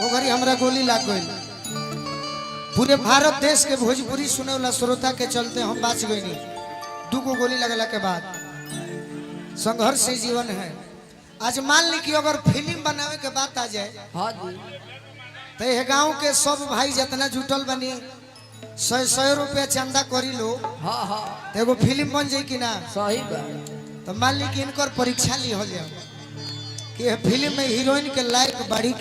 वो घड़ी हमरा गोली लाग गई। पूरे भारत देश के भोजपुरी सुने वाला श्रोता के चलते हम बच गए नहीं। 2 गो गोली लगला के बाद संघर्ष से जीवन है। आज मान ली कि अगर फिल्म बनावे के बात आ जाए तो ये गांव के सब भाई जितना जुटल बनी 100 रुपया चंदा करी लो तो एगो फिल्म बन जाए कि ना। सही बात। तो मान ली कि इनकर परीक्षा ली हो जाए कि फिल्म में हीरोइन के लायक बड़ी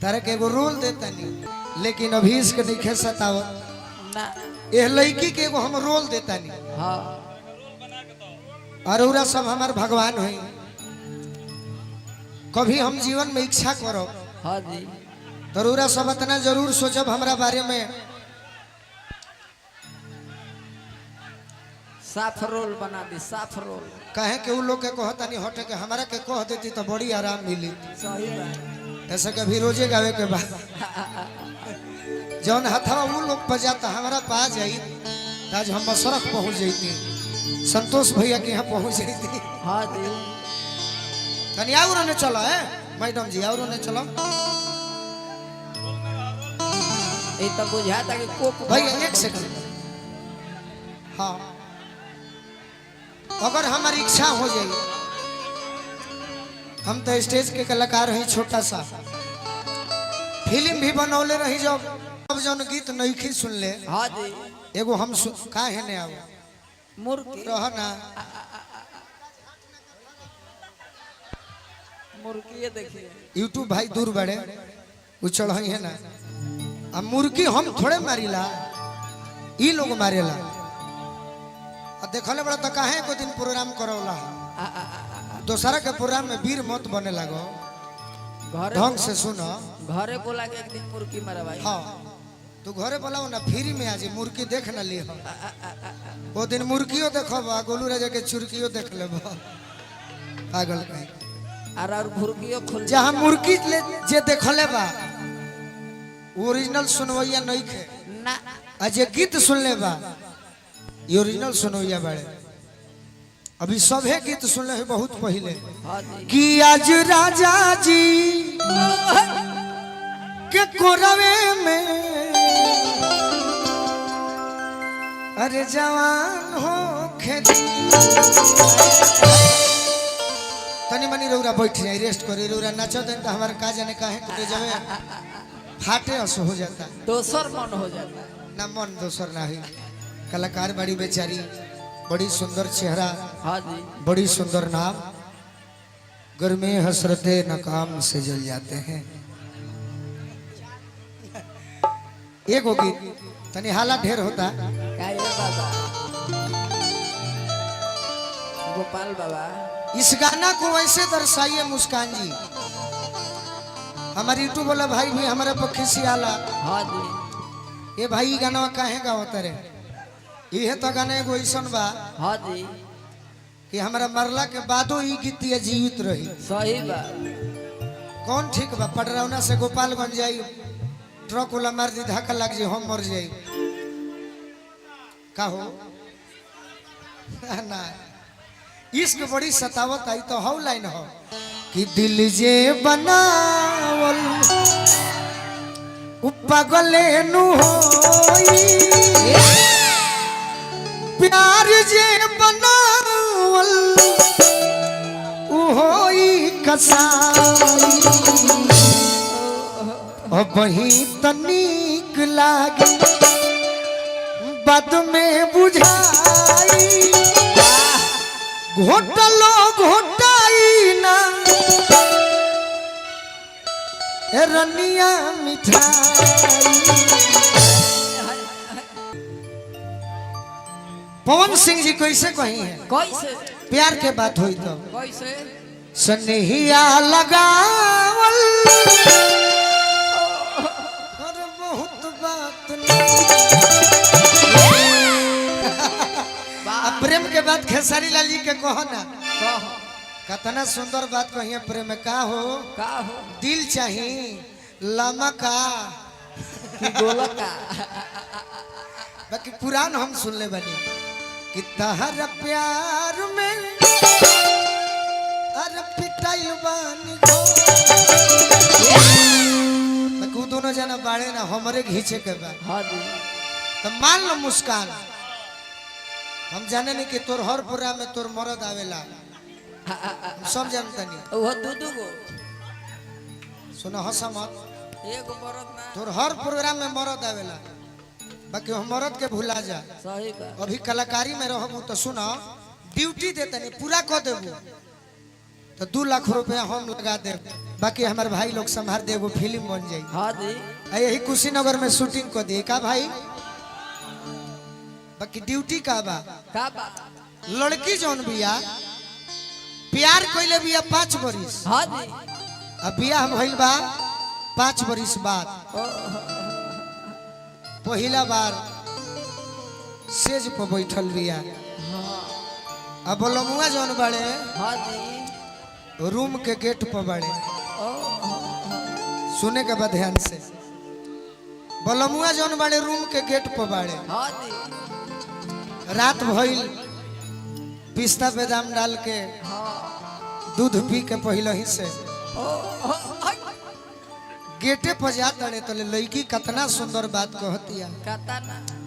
तरह के एगो रोल देता नहीं, लेकिन अभी इसके नहीं सतावत ना ये लड़की के एगो हम रोल देता नहीं। हाँ अरौरा सब हमार भगवान हुई। कभी हम जीवन में इच्छा करो हाँ जी तरुरा सब इतना जरूर सोचब हमरा बारे में। साफ रोल बना दी, साफ रोल। कहे कि उ लोग के कहता नहीं हटे के हमारा के कह देती तो बड़ी आराम मिली। सही बात। ऐसा कभी रोजे गावे के बाद जौन हथवा वो लोग बजाता हमारा पा जाई आज हम मसरख पहुंच जाती, संतोष भैया के यहाँ पहुंच जाती। हाँ जी तनी और ने चला है मैडम जी, और ने चलो ये तो बुझाता कि कोक भैया 1 सेकंड। हाँ अगर हमारी इच्छा हो जाए हम तो स्टेज के कलाकार हैं, छोटा सा फिल्म भी बनौले रही। जब जौन गीत नहीं सुन ले हाँ जी एगो हम का है ने आओ मुर्गी रह ना मुर्गी ये देखिए यूट्यूब भाई दूर बड़े उछल है ना। अब मुर्गी हम थोड़े मारिला ई लोग मारेला। अब देखले बड़ा तो काहे को दिन प्रोग्राम करौला दोसरा के प्रोग्राम में वीर मत बने लगो। घरे ढंग से सुनो घरे बोला के एक दिन मुर्गी मारा भाई। हाँ तू घरे बोलाओ ना फ्री में आज मुर्गी देख ना ली। वो दिन मुर्गियों देखो गोलू राजा के चुरकियों देख ले पागल कहीं। और मुर्गियों खुल जहाँ मुर्गी ले जे देखले बा ओरिजिनल सुनवैया नहीं खे ना आज ये गीत सुन ले बा ये ओरिजिनल सुनवैया बड़े। अभी सभे गीत सुन ले बहुत पहले हाँ जी कि आज राजा जी के कोरवे में अरे जवान हो खेती तनी मनी रौरा बैठ जाए रेस्ट करे रौरा नाचो दिन तो हमारे का जाने काहे टूटे जावे फाटे असो हो जाता दोसर मन हो जाता है। ना मन दोसर ना ही। कलाकार बड़ी बेचारी बड़ी सुंदर चेहरा हाँ जी बड़ी सुंदर नाम गर्मी हसरते नकाम से जल जाते हैं। एक होगी तनी हाला ढेर होता क्या ये बाबा गोपाल बाबा इस गाना को वैसे दर्शाइए मुस्कान जी। हमारे यूट्यूब वाला भाई भी हमारे पक्षी से आला हाँ जी ये भाई गाना काहे गावत रे ये तो गाना एगो ऐसन बा हाँ जी कि हमारा मरला के बादो ई गीतिया जीवित रही। सही बात। कौन ठीक बा पटरौना से गोपालगंज जाई ट्रक वाला मार दी धक्का लग जाए हम मर जाई का हो ना। इश्क बड़ी सतावत आई तो हौ लाइन हो कि दिल जे बनावल पागले नु होई प्यार जे बनावल उ होई कसाई अब ही तनिक लागे बाद में बुझाई घोटलो घोटाई ना रनिया मिठाई। पवन सिंह जी कैसे कही है कैसे प्यार के बात हुई तो कैसे सनहिया लगावल और बहुत बात प्रेम के बाद खेसारी लाल जी के कहो ना कतना सुंदर बात कही प्रेम का हो दिल चाहिए लमका कि गोलका बाकी पुरान हम सुन ले बनी कि तहर प्यार में अरे पिटाइल बानी जना बाड़े ना हमरे घींचे के बा हाँ जी तो मान लो मुस्कान हम जाने नहीं कि तोर हर पूरा में तोर मरद आवेला सब जानता नहीं वो दू गो सुनो हंसा मत एगो मरद ना तोर हर प्रोग्राम में मरद आवेला बाकी हम मरद के भुला जा सही बा अभी कलाकारी में रहबू तो सुनो ड्यूटी देते नहीं पूरा कर देबू तो 2 लाख रुपया हम लगा दे बाकी हमारे भाई लोग संभाल दे वो फिल्म बन जाए हाँ जी यही कुशीनगर में शूटिंग कर दिए का भाई बाकी ड्यूटी का बा लड़की जौन बिया प्यार कोइले बिया 5 बरिस हाँ जी अब बिया भइल बा 5 बरिस बाद पहला बार सेज पर बैठल बिया अब बोलमुआ जौन बड़े हाँ जी रूम के गेट पर बड़े सुने के बाद ध्यान से बोलमुआ जौन बड़े रूम के गेट पर बड़े हाँ जी रात भइल पिस्ता बादाम डाल के दूध पी के पहले ही से गेटे पर जाता रे तो लड़की कतना सुंदर बात कहतिया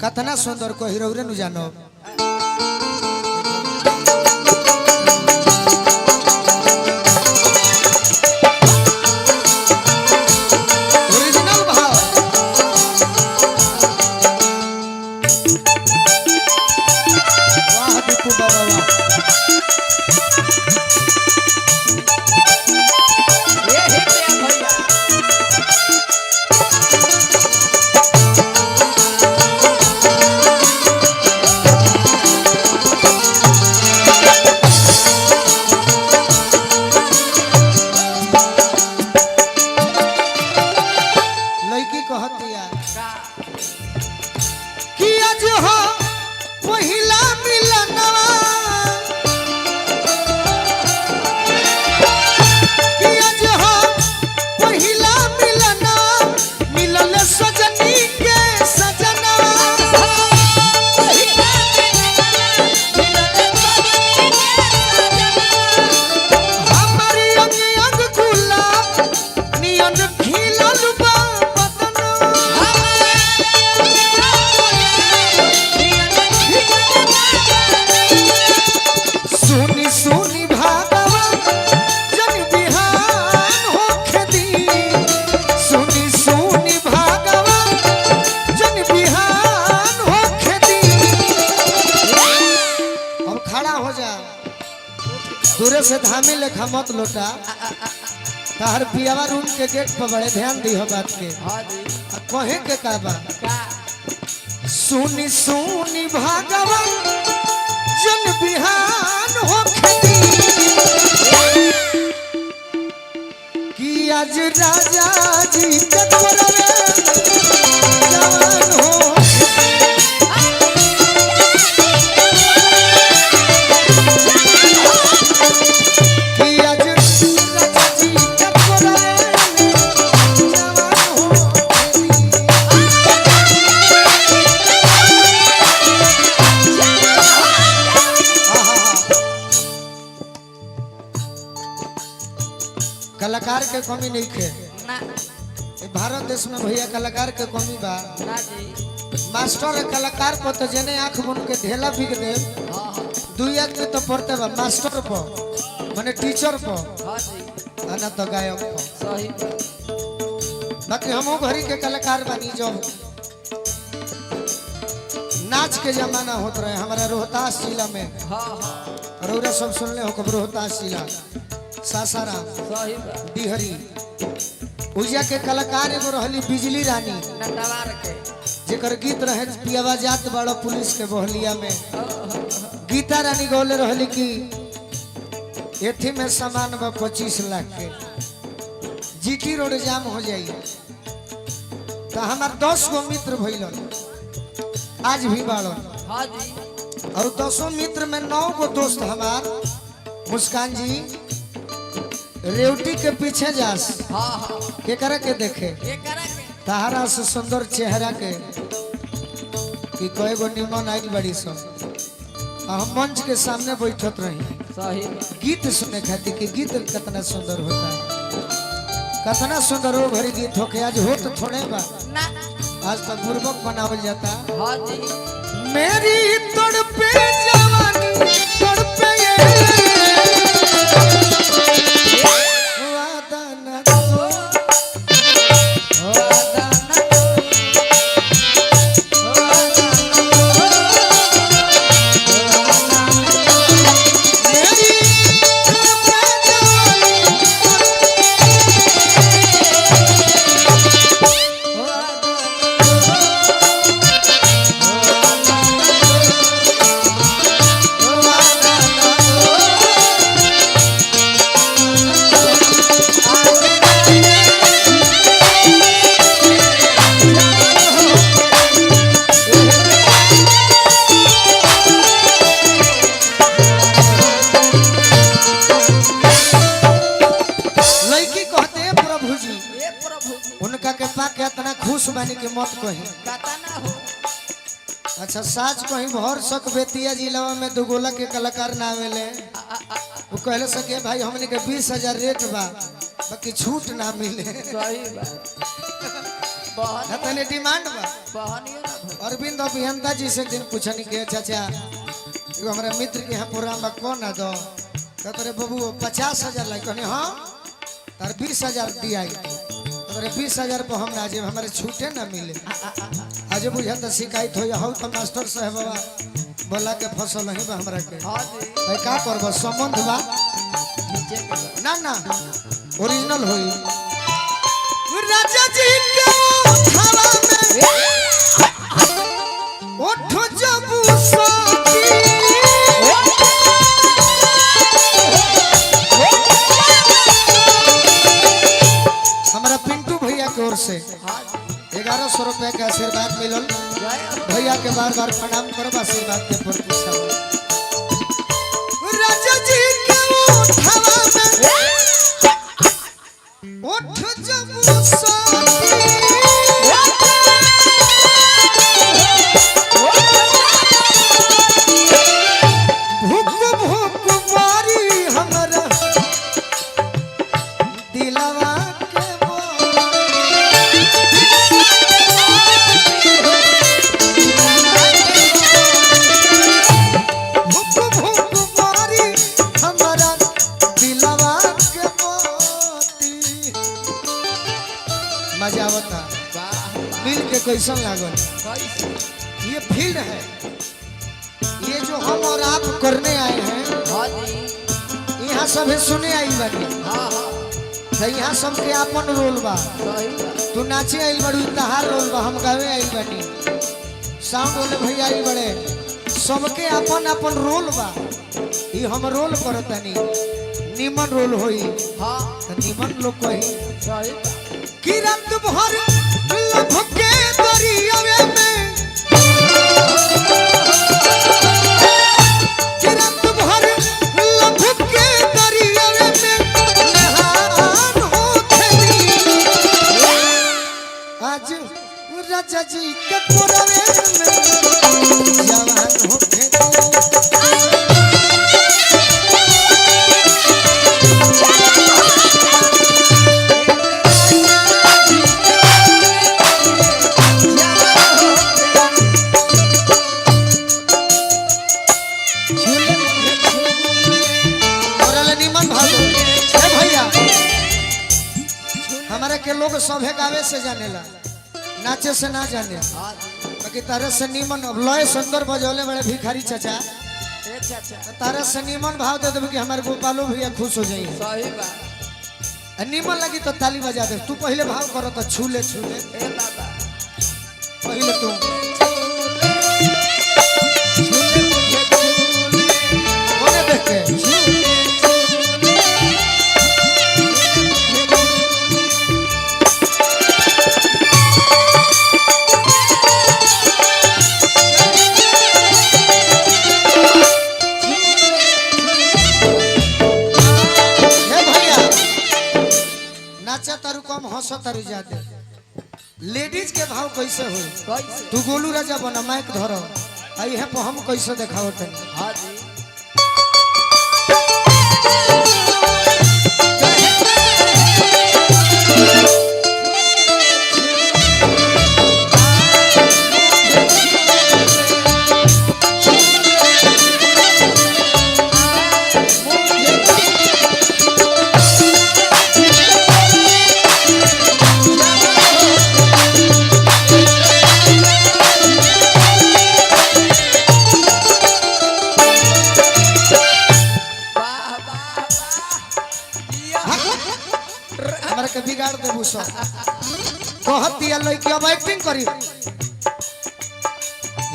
कतना सुंदर को हीरोरे नु जानो ओरिजिनल भाव वाह दीपू बाबा वाह ये हिट है भैया लड़की कहतिया का कि आज हो पहिला मिलनवा कि आज हो पहिला मिलनवा मिलल सजनी के सजना हमारी अंग अंग गुलाब नियन खिलल बा बदनवा सुनी सुनी भागवा जन बिहान होखे दी सुनी सुनी भागवा जन बिहान होखे दी अब खड़ा हो जा दूरे से धामी लेखा मत लोटा तार पियावा रूम के गेट पर बड़े ध्यान दी हो बात के हाँ जी अब कहे के का बा का सुनी सुनी भागवा जन बिहान होखे दी कि आज राजा जी के द्वारे जवान हो कि आज राजा जी के द्वारे जवान कलाकार के कमी नहीं खे ना भारत देश में भैया कलाकार के कमी बा ना जी मास्टर और कलाकार पर तो जने आंख बन के ढेला बिक दे हाँ हाँ 2 आदमी तो पढ़ते बा मास्टर पर माने टीचर पर हाँ जी ना तो गायक पर सही बा बाकी हमो घरी के कलाकार बानी जो नाच के जमाना होत रहे हमारा रोहतास जिला में हाँ हाँ रौरा सब सुनले हो कब रोहतास जिला सासाराम सही बा डिहरी उजिया के कलाकार एगो रहली बिजली रानी नटवार के जेकर गीत रहे पियावा जात बड़ो पुलिस के बहलिया में गीता रानी गौले रहली कि एथी में सामान बा 25 लाख के जीटी रोड जाम हो जाई तो हमार 10 गो मित्र भइलन आज भी बाड़न हाँ जी और 10 मित्र में 9 गो दोस्त हमार मुस्कान जी रेवटी के पीछे जास हाँ हाँ के करे के देखे ये करा के तारा से सुंदर चेहरा के कि कई गो निमन आई बड़ी सब हम मंच के सामने बैठत रही सही बा गीत सुने खातिर कि गीत कितना सुंदर होता है कितना सुंदर हो भरी गीत होके आज हो तो थोड़े बा ना आज तक पूर्वक बनावल जाता हाँ जी मेरी तड़पे जवानी तड़पे ये वादा न तो वादा न मेरी तड़पे लड़की कहते हैं प्रभु जी ये प्रभु जी उनका के पाके इतना खुश बनी के मत कही कता ना हो अच्छा साच कहीं भर सक बेतिया जिला में दुगोला के कलाकार ना आवेले वो कहले सके भाई हमने के 20,000 रेट बा बाकी छूट ना मिले सही बात बहन तने डिमांड बा बहनियो ना हो अरविंद अभियंता जी से एक दिन पूछनी के चाचा एगो हमारे मित्र के यहाँ प्रोग्राम बा कौन ना दो कहते रे बाबू 50,000 लाई कहनी हाँ तार 20,000 दिया तोरे 20,000 पर हम ना जे हमारे छूटे ना मिले आज बुझा तो शिकायत हो हौ तो मास्टर साहब बाबा बोला के फसल नहीं बा हमरा के हाँ जी भाई का करब संबंध बा नीचे के बा। ना ना ओरिजिनल होई राजा जी के थावा में ओठो जबू साथी हमारा पिंटू भैया की ओर से हाँ जी 1100 रुपए का आशीर्वाद मिलल जय हो। भैया के बार बार प्रणाम करब आशीर्वाद के प्रतीक्षा राजा जी के उठावा में उठ जब साथी भूख भूख मारी हमरा दिलवा के भूख भूख मारी हमरा दिलवा के मोती मजा आवता वाह मिल के कैसन लागल कैसे ये फील्ड है ये जो हम और आप करने आए हैं हाँ जी यहाँ सभी सुने आई बनी हाँ हाँ तो यहाँ सबके अपन रोल बा सही बात तू नाचे आई बड़ू तहार रोल बा हम गावे आई बनी साउंड वाले भैया आई बड़े सबके अपन अपन रोल बा ये हम रोल करतनी निमन रोल होई हाँ तो निमन लोग कही सही बात कि रात भर लभ के दरियावे में कि रात भर लभ के दरियावे में नहान होखेली आज राजा जी के कोरवे में जवान होखेली हमारे के लोग सभे गावे से जानेला नाचे से ना जाने हाँ जी बाकी तारे से नीमन अब लय सुंदर बजौले बड़े भिखारी चाचा ए चाचा तारे से नीमन भाव दे देबे कि हमारे गोपालो भैया खुश हो जाइए सही बात नीमन लगी तो ताली बजा दे तू पहले भाव करो तो छूले छूले ए बाबा पहले तू कोने देख के कम हंस तारू जाते लेडीज के भाव कैसे हो कैसे तू गोलू राजा बना माइक धरो आई है पर हम कैसे देखाओ तनी हाँ जी कहती है लड़की अब एक्टिंग करी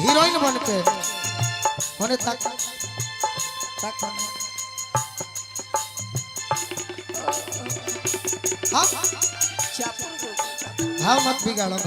हीरोइन बन के होने तक हाँ चापुर को भाव मत बिगाड़ो